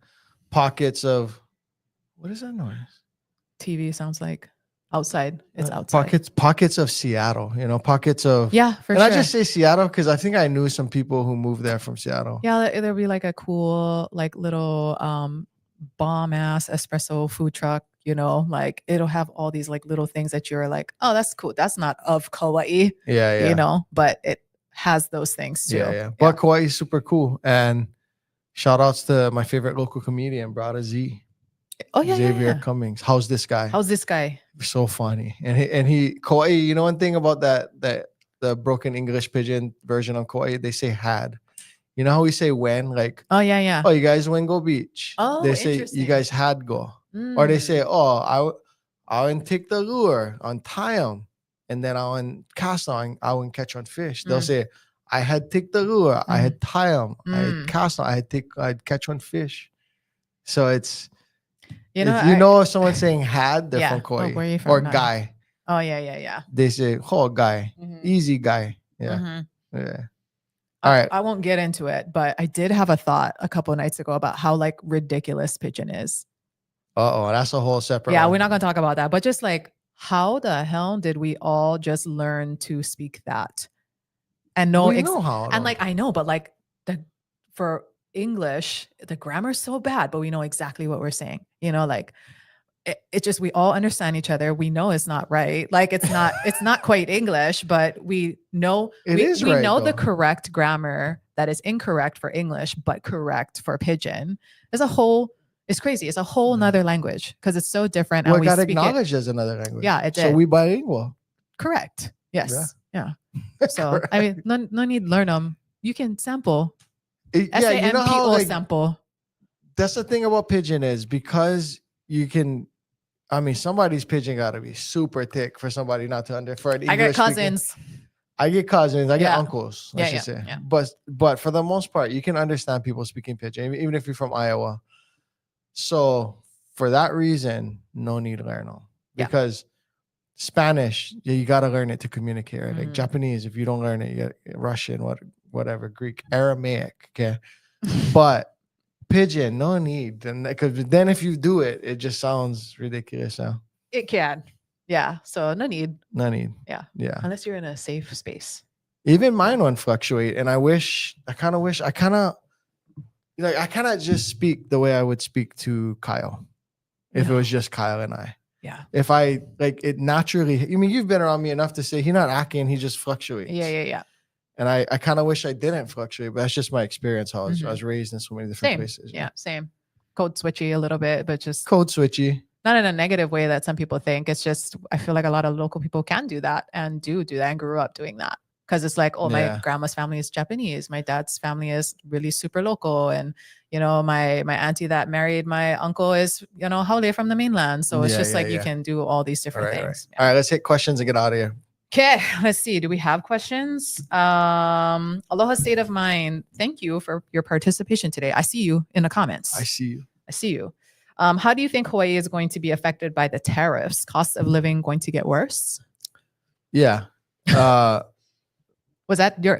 [SPEAKER 2] pockets of, what is that noise?
[SPEAKER 1] TV sounds like outside. It's outside.
[SPEAKER 2] Pockets of Seattle, pockets of.
[SPEAKER 1] Yeah, for
[SPEAKER 2] and
[SPEAKER 1] sure.
[SPEAKER 2] I just say Seattle because I think I knew some people who moved there from Seattle.
[SPEAKER 1] Yeah, there'll be like a cool, like little bomb ass espresso food truck, like it'll have all these like little things that you're like, oh, that's cool. That's not of Kauai.
[SPEAKER 2] Yeah.
[SPEAKER 1] But it has those things too.
[SPEAKER 2] Yeah. But Kauai is super cool. And shout outs to my favorite local comedian, Brother Z.
[SPEAKER 1] Oh yeah,
[SPEAKER 2] Xavier Cummings. How's this guy? So funny. And he Kauai, one thing about that the broken English pidgin version of Kauai, they say had. You know how we say when? Like,
[SPEAKER 1] oh yeah.
[SPEAKER 2] Oh, you guys went go beach.
[SPEAKER 1] Oh,
[SPEAKER 2] they say you guys had go. Or they say, oh, I went take the lure on tie 'em, and then I went cast on, I went catch on fish. They'll say, I had take the lure, I had tie 'em, I had cast on, I'd catch on fish. So it's, if someone saying had, they're from Kauai.
[SPEAKER 1] Where are you from?
[SPEAKER 2] Or guy.
[SPEAKER 1] Oh yeah.
[SPEAKER 2] They say, oh, guy, easy guy. Yeah. Yeah. All right.
[SPEAKER 1] I won't get into it, but I did have a thought a couple of nights ago about how like ridiculous pidgin is.
[SPEAKER 2] That's a whole separate.
[SPEAKER 1] Yeah, we're not going to talk about that, but just like, how the hell did we all just learn to speak that and know?
[SPEAKER 2] How?
[SPEAKER 1] And like, I know, but like for English, the grammar is so bad, but we know exactly what we're saying. Like it just, we all understand each other. We know it's not right. Like it's not quite English, but we know we know the correct grammar that is incorrect for English, but correct for pidgin. It's crazy. It's a whole nother language because it's so different.
[SPEAKER 2] Well, and we got acknowledged as another language.
[SPEAKER 1] Yeah, it did.
[SPEAKER 2] So we bilingual.
[SPEAKER 1] Correct. Yes. Yeah. So I mean, no need learn them. You can sample. SAMPO sample.
[SPEAKER 2] That's the thing about pidgin is because you can. I mean, somebody's pidgin got to be super thick for somebody not to understand.
[SPEAKER 1] I get cousins.
[SPEAKER 2] I get uncles. I should say.
[SPEAKER 1] Yeah.
[SPEAKER 2] But for the most part, you can understand people speaking pidgin, even if you're from Iowa. So for that reason, no need to learn them because Spanish, you got to learn it to communicate. Right? Like Japanese, if you don't learn it, you get Russian, whatever, Greek, Aramaic. Okay, but pidgin, no need. And because then if you do it, it just sounds ridiculous. Now
[SPEAKER 1] it can, So no need. Yeah. Unless you're in a safe space.
[SPEAKER 2] Even mine won't fluctuate, and I kind of just speak the way I would speak to Kyle if it was just Kyle and I.
[SPEAKER 1] Yeah.
[SPEAKER 2] If I like it naturally, you've been around me enough to say he's not acting, he just fluctuates.
[SPEAKER 1] Yeah.
[SPEAKER 2] And I kind of wish I didn't fluctuate, but that's just my experience. How I was raised in so many different places.
[SPEAKER 1] Yeah, same. Code switchy a little bit, but just
[SPEAKER 2] code switchy.
[SPEAKER 1] Not in a negative way that some people think. It's just, I feel like a lot of local people can do that and do that and grew up doing that. Because it's like, my grandma's family is Japanese. My dad's family is really super local. And, my auntie that married my uncle is, Haole from the mainland. So it's just you can do all these different things.
[SPEAKER 2] Right. All right, let's hit questions and get out of here.
[SPEAKER 1] Okay, let's see. Do we have questions? Aloha State of Mind. Thank you for your participation today. I see you in the comments.
[SPEAKER 2] I see you.
[SPEAKER 1] How do you think Hawaii is going to be affected by the tariffs? Cost of living going to get worse?
[SPEAKER 2] Yeah.
[SPEAKER 1] Was that your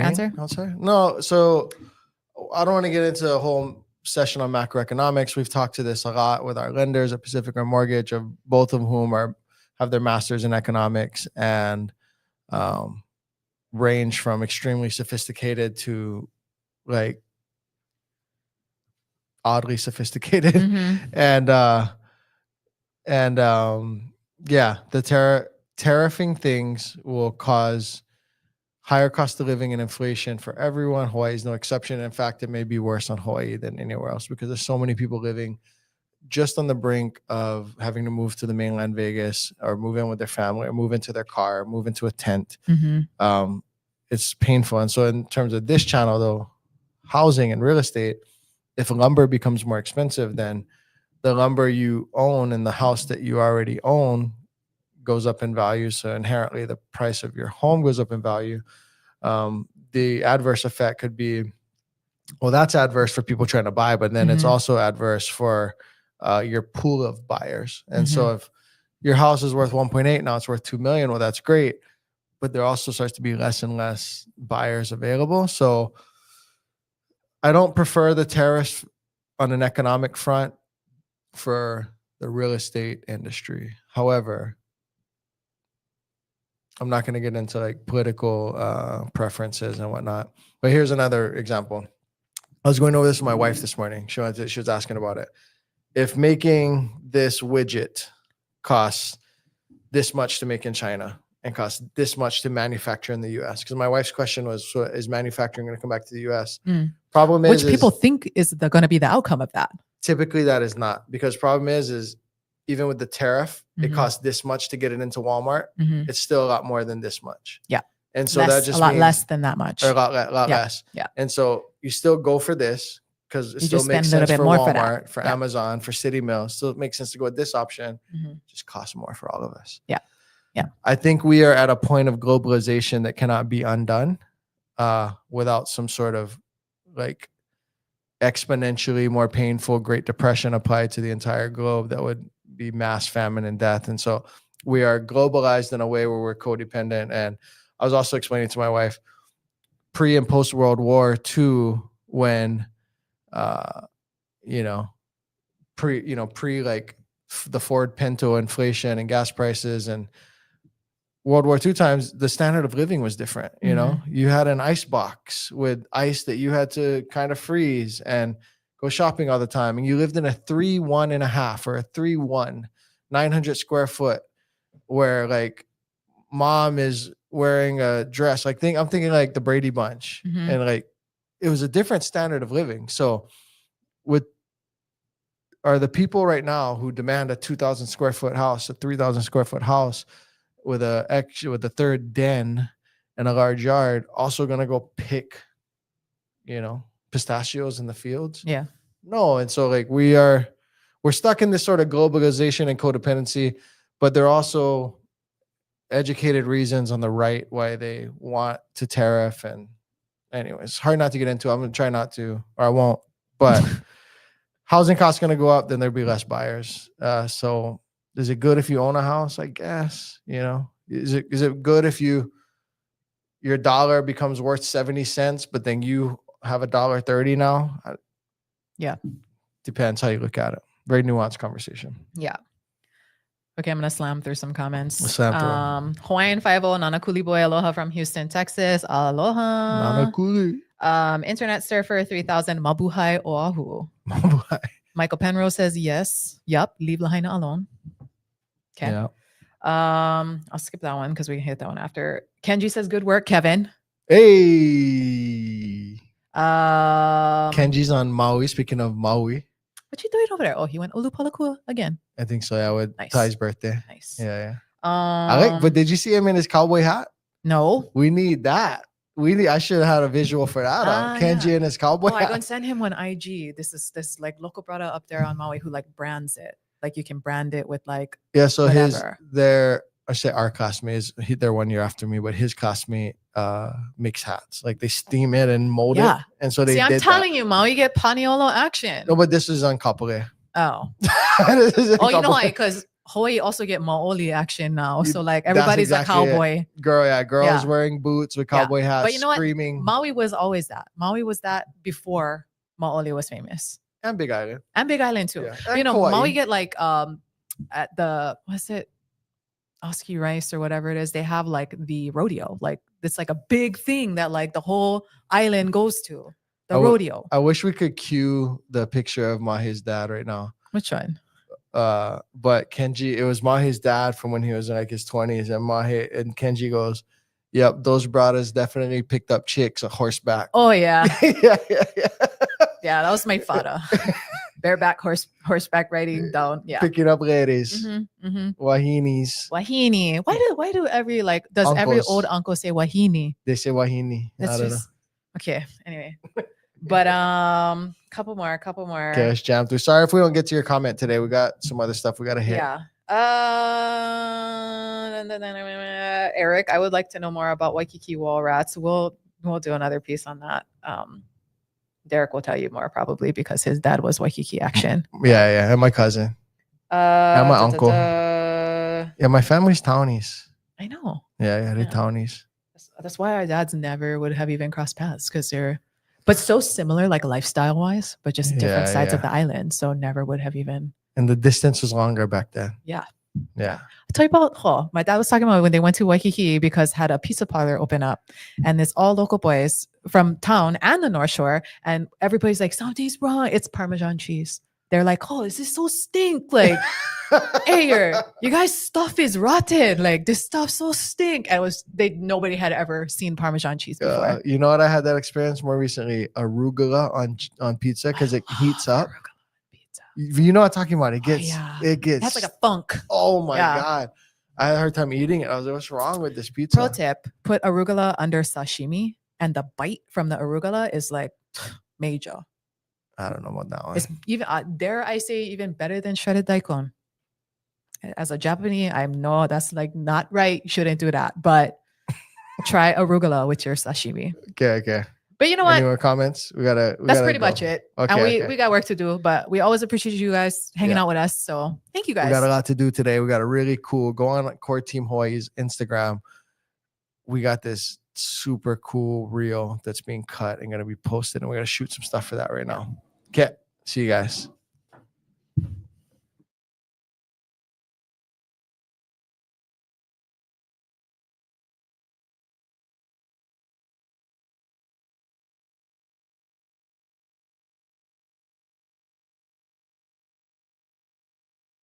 [SPEAKER 1] answer?
[SPEAKER 2] Outside? No. So I don't want to get into a whole session on macroeconomics. We've talked to this a lot with our lenders at Pacific or Mortgage, of both of whom have their masters in economics and range from extremely sophisticated to like oddly sophisticated. And Yeah, the tariffing things will cause higher cost of living and inflation for everyone. Hawaii is no exception. In fact, it may be worse on Hawaii than anywhere else because there's so many people living just on the brink of having to move to the mainland Vegas or move in with their family or move into their car, move into a tent. It's painful. And so in terms of this channel, though, housing and real estate, if lumber becomes more expensive, then the lumber you own and the house that you already own goes up in value. So inherently the price of your home goes up in value. The adverse effect could be, well, that's adverse for people trying to buy, but then it's also adverse for your pool of buyers. And so if your house is worth 1.8, now it's worth 2 million. Well, that's great. But there also starts to be less and less buyers available. So I don't prefer the tariffs on an economic front for the real estate industry. However, I'm not going to get into like political preferences and whatnot. But here's another example. I was going over this with my wife this morning. She was asking about it. If making this widget costs this much to make in China and costs this much to manufacture in the US, because my wife's question was, so is manufacturing going to come back to the US? Problem is,
[SPEAKER 1] which people think is going to be the outcome of that.
[SPEAKER 2] Typically, that is not, because problem is even with the tariff, it costs this much to get it into Walmart. It's still a lot more than this much.
[SPEAKER 1] Yeah.
[SPEAKER 2] And so that just
[SPEAKER 1] a lot
[SPEAKER 2] means,
[SPEAKER 1] less than that much.
[SPEAKER 2] Or a lot less.
[SPEAKER 1] Yeah.
[SPEAKER 2] And so you still go for this because it
[SPEAKER 1] You
[SPEAKER 2] still
[SPEAKER 1] just
[SPEAKER 2] makes
[SPEAKER 1] spend a
[SPEAKER 2] sense
[SPEAKER 1] little
[SPEAKER 2] for
[SPEAKER 1] bit more for
[SPEAKER 2] Walmart,
[SPEAKER 1] that.
[SPEAKER 2] for Amazon, for City Mill. Still makes sense to go with this option. Just costs more for all of us.
[SPEAKER 1] Yeah. Yeah.
[SPEAKER 2] I think we are at a point of globalization that cannot be undone without some sort of like exponentially more painful Great Depression applied to the entire globe that would be mass famine and death. And so we are globalized in a way where we're codependent. And I was also explaining to my wife pre and post World War II, when pre like the Ford Pinto inflation and gas prices, and World War II times, the standard of living was different. You know, you had an ice box with ice that you had to kind of freeze and go shopping all the time. And you lived in a 3-1.5 or a 3-1, 900 square foot, where like mom is wearing a dress. Like I'm thinking like the Brady Bunch, and like it was a different standard of living. So are the people right now who demand a 2,000 square foot house, a 3,000 square foot house with a third den and a large yard, also going to go pick, pistachios in the fields?
[SPEAKER 1] Yeah.
[SPEAKER 2] No. And so like we're stuck in this sort of globalization and codependency, but there are also educated reasons on the right why they want to tariff. And anyways, it's hard not to get into. I'm going to try not to, or I won't, but housing costs going to go up, then there'll be less buyers. So is it good if you own a house? I guess, is it good if your dollar becomes worth 70 cents, but then you have $1.30 now?
[SPEAKER 1] Yeah.
[SPEAKER 2] Depends how you look at it. Very nuanced conversation.
[SPEAKER 1] Yeah. Okay, I'm gonna slam through some comments.
[SPEAKER 2] Slam through.
[SPEAKER 1] Hawaiian 50, Nanakuli boy, aloha from Houston, Texas. Aloha.
[SPEAKER 2] Nanakuli.
[SPEAKER 1] Internet surfer 3000, mabuhay Oahu.
[SPEAKER 2] Mabuhay.
[SPEAKER 1] Michael Penrose says yes. Yup. Leave Lahaina alone. Okay.
[SPEAKER 2] Yeah.
[SPEAKER 1] I'll skip that one because we can hit that one after. Kenji says good work, Kevin.
[SPEAKER 2] Hey. Kenji's on Maui. Speaking of Maui.
[SPEAKER 1] What you doing over there? Oh, he went Olupalakua again.
[SPEAKER 2] I think so. Yeah, with Ty's birthday.
[SPEAKER 1] Nice.
[SPEAKER 2] Yeah. But did you see him in his cowboy hat?
[SPEAKER 1] No.
[SPEAKER 2] We need that. I should have had a visual for that. Kenji and his cowboy hat.
[SPEAKER 1] I'm going to send him one IG. This like local brother up there on Maui who like brands it. Like you can brand it with like
[SPEAKER 2] so
[SPEAKER 1] whatever.
[SPEAKER 2] our classmates, they're 1 year after me, but his classmate makes hats. Like they steam it and mold it. And so they
[SPEAKER 1] I'm telling you, Maui get paniolo action.
[SPEAKER 2] No, but this is on Kapolei.
[SPEAKER 1] Oh. You know why? Because Hawaii also get maoli action now. So like everybody's exactly a cowboy.
[SPEAKER 2] Girls wearing boots with cowboy hats, but you know screaming.
[SPEAKER 1] What? Maui was always that. Maui was that before maoli was famous.
[SPEAKER 2] And Big Island.
[SPEAKER 1] And Big Island too.
[SPEAKER 2] Yeah. Kauai.
[SPEAKER 1] Maui get like at the what's it? Oski Rice or whatever it is, they have like the rodeo. Like it's like a big thing that like the whole island goes to. The rodeo.
[SPEAKER 2] I wish we could cue the picture of Mahi's dad right now.
[SPEAKER 1] Which one?
[SPEAKER 2] But Kenji, it was Mahi's dad from when he was in like his 20s, and Mahi and Kenji goes, "Yep, those brothers definitely picked up chicks on horseback."
[SPEAKER 1] Oh yeah.
[SPEAKER 2] Yeah.
[SPEAKER 1] Yeah, that was my father. Bareback horseback riding down. Yeah.
[SPEAKER 2] Picking up ladies,
[SPEAKER 1] Mm-hmm.
[SPEAKER 2] wahinis.
[SPEAKER 1] Wahini. Why do every every
[SPEAKER 2] Uncles.
[SPEAKER 1] old uncle say wahini?
[SPEAKER 2] They say wahini.
[SPEAKER 1] That's
[SPEAKER 2] I don't know.
[SPEAKER 1] just okay. Anyway. But couple more.
[SPEAKER 2] Okay, let's jam through. Sorry if we don't get to your comment today. We got some other stuff we got to hit.
[SPEAKER 1] Yeah. Eric, I would like to know more about Waikiki wall rats. We'll do another piece on that. Derek will tell you more probably because his dad was Waikiki action.
[SPEAKER 2] Yeah, and my cousin. And my uncle. Yeah, my family's townies.
[SPEAKER 1] I know.
[SPEAKER 2] Yeah, they're townies.
[SPEAKER 1] That's why our dads never would have even crossed paths, because they're but so similar, like lifestyle wise, but just different sides of the island. So never would have even.
[SPEAKER 2] And the distance was longer back then.
[SPEAKER 1] Yeah.
[SPEAKER 2] Yeah.
[SPEAKER 1] I'll tell you about my dad was talking about when they went to Waikiki because had a pizza parlor open up, and it's all local boys from town and the North Shore, and everybody's like, something's wrong. It's Parmesan cheese. They're like, oh, this is so stink. Like, hey, you guys' stuff is rotten. Like, this stuff so stink. And nobody had ever seen Parmesan cheese before.
[SPEAKER 2] You know what? I had that experience more recently. Arugula on pizza because it heats up. Pizza. You know what I'm talking about? It gets. It has
[SPEAKER 1] like a funk.
[SPEAKER 2] Oh my god! I had a hard time eating it. I was like, what's wrong with this pizza?
[SPEAKER 1] Pro tip: put arugula under sashimi, and the bite from the arugula is like major.
[SPEAKER 2] I don't know about that one.
[SPEAKER 1] It's even dare I say even better than shredded daikon. As a Japanese, I know that's like not right. You shouldn't do that. But try arugula with your sashimi.
[SPEAKER 2] Okay.
[SPEAKER 1] But you know what?
[SPEAKER 2] Any more comments?
[SPEAKER 1] That's pretty much it.
[SPEAKER 2] Okay,
[SPEAKER 1] and we got work to do, but we always appreciate you guys hanging out with us. So thank you guys.
[SPEAKER 2] We got a lot to do today. We got a really cool. Go on Core Team Hawaii's Instagram. We got this super cool reel that's being cut and going to be posted, and we're going to shoot some stuff for that right now. Okay. See you guys.